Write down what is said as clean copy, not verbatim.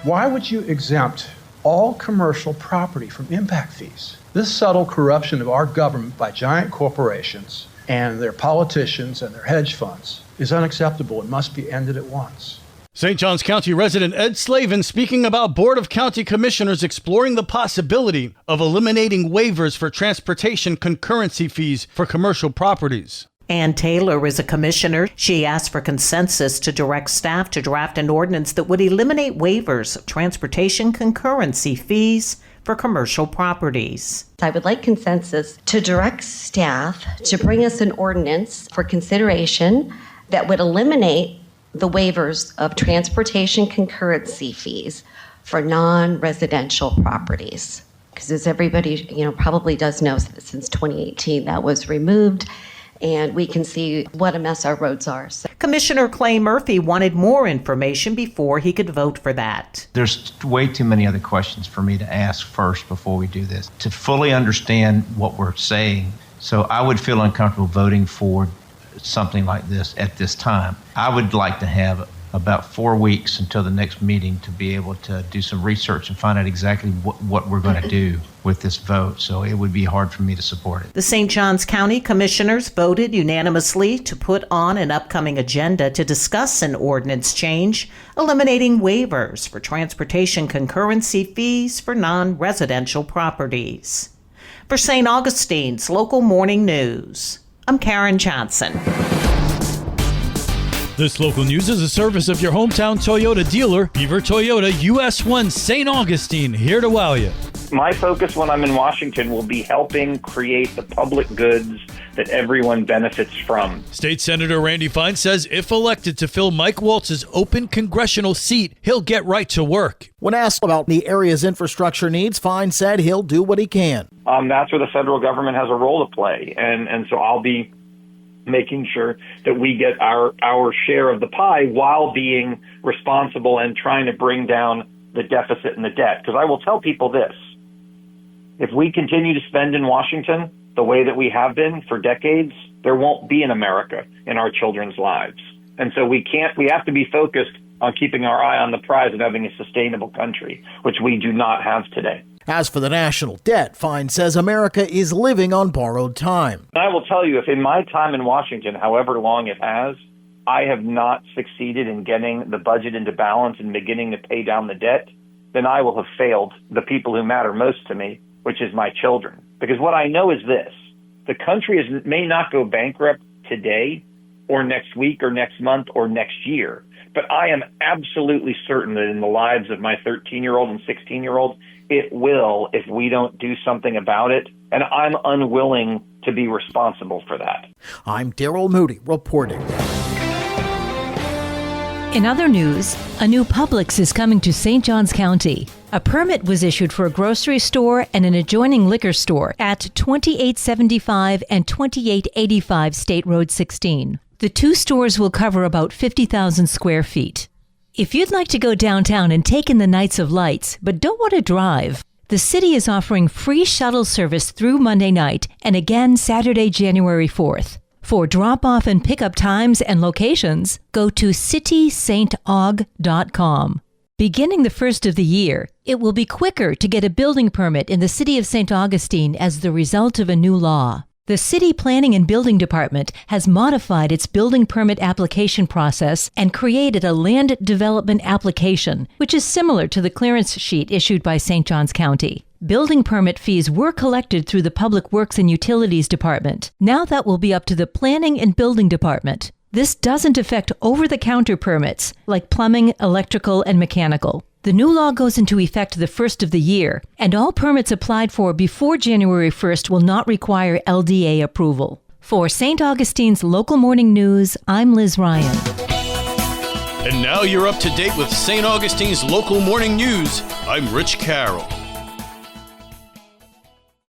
Why would you exempt all commercial property from impact fees? This subtle corruption of our government by giant corporations and their politicians and their hedge funds is unacceptable and must be ended at once. St. Johns County resident Ed Slavin speaking about Board of County Commissioners exploring the possibility of eliminating waivers for transportation concurrency fees for commercial properties. Ann Taylor is a commissioner. She asked for consensus to direct staff to draft an ordinance that would eliminate waivers of transportation concurrency fees for commercial properties. I would like consensus to direct staff to bring us an ordinance for consideration that would eliminate the waivers of transportation concurrency fees for non-residential properties. Because as everybody probably does know, since 2018 that was removed, and we can see what a mess our roads are. Commissioner Clay Murphy wanted more information before he could vote for that. There's way too many other questions for me to ask first before we do this, to fully understand what we're saying. So I would feel uncomfortable voting for something like this at this time. I would like to have about 4 weeks until the next meeting to be able to do some research and find out exactly what we're going to do with this vote. So it would be hard for me to support it. The St. Johns County Commissioners voted unanimously to put on an upcoming agenda to discuss an ordinance change eliminating waivers for transportation concurrency fees for non-residential properties. For St. Augustine's Local Morning News, I'm Karen Johnson. This local news is a service of your hometown Toyota dealer, Beaver Toyota, US 1 St. Augustine, here to wow you. My focus when I'm in Washington will be helping create the public goods that everyone benefits from. State Senator Randy Fine says if elected to fill Mike Waltz's open congressional seat, he'll get right to work. When asked about the area's infrastructure needs, Fine said he'll do what he can. That's where the federal government has a role to play. And so I'll be making sure that we get our share of the pie while being responsible and trying to bring down the deficit and the debt. Because I will tell people this. If we continue to spend in Washington the way that we have been for decades, there won't be an America in our children's lives. And so we have to be focused on keeping our eye on the prize of having a sustainable country, which we do not have today. As for the national debt, Fine says America is living on borrowed time. I will tell you, if in my time in Washington, however long it has, I have not succeeded in getting the budget into balance and beginning to pay down the debt, then I will have failed the people who matter most to me, which is my children. Because what I know is this, the country may not go bankrupt today or next week or next month or next year, but I am absolutely certain that in the lives of my 13-year-old and 16-year-old, it will if we don't do something about it, and I'm unwilling to be responsible for that. I'm Daryl Moody reporting. In other news, a new Publix is coming to St. Johns County. A permit was issued for a grocery store and an adjoining liquor store at 2875 and 2885 State Road 16. The two stores will cover about 50,000 square feet. If you'd like to go downtown and take in the Nights of Lights, but don't want to drive, the city is offering free shuttle service through Monday night and again Saturday, January 4th. For drop-off and pickup times and locations, go to citystaug.com. Beginning the first of the year, it will be quicker to get a building permit in the city of St. Augustine as the result of a new law. The City Planning and Building Department has modified its building permit application process and created a land development application, which is similar to the clearance sheet issued by St. Johns County. Building permit fees were collected through the Public Works and Utilities Department. Now that will be up to the Planning and Building Department. This doesn't affect over-the-counter permits like plumbing, electrical, and mechanical. The new law goes into effect the first of the year, and all permits applied for before January 1st will not require LDA approval. For St. Augustine's Local Morning News, I'm Liz Ryan. And now you're up to date with St. Augustine's Local Morning News. I'm Rich Carroll.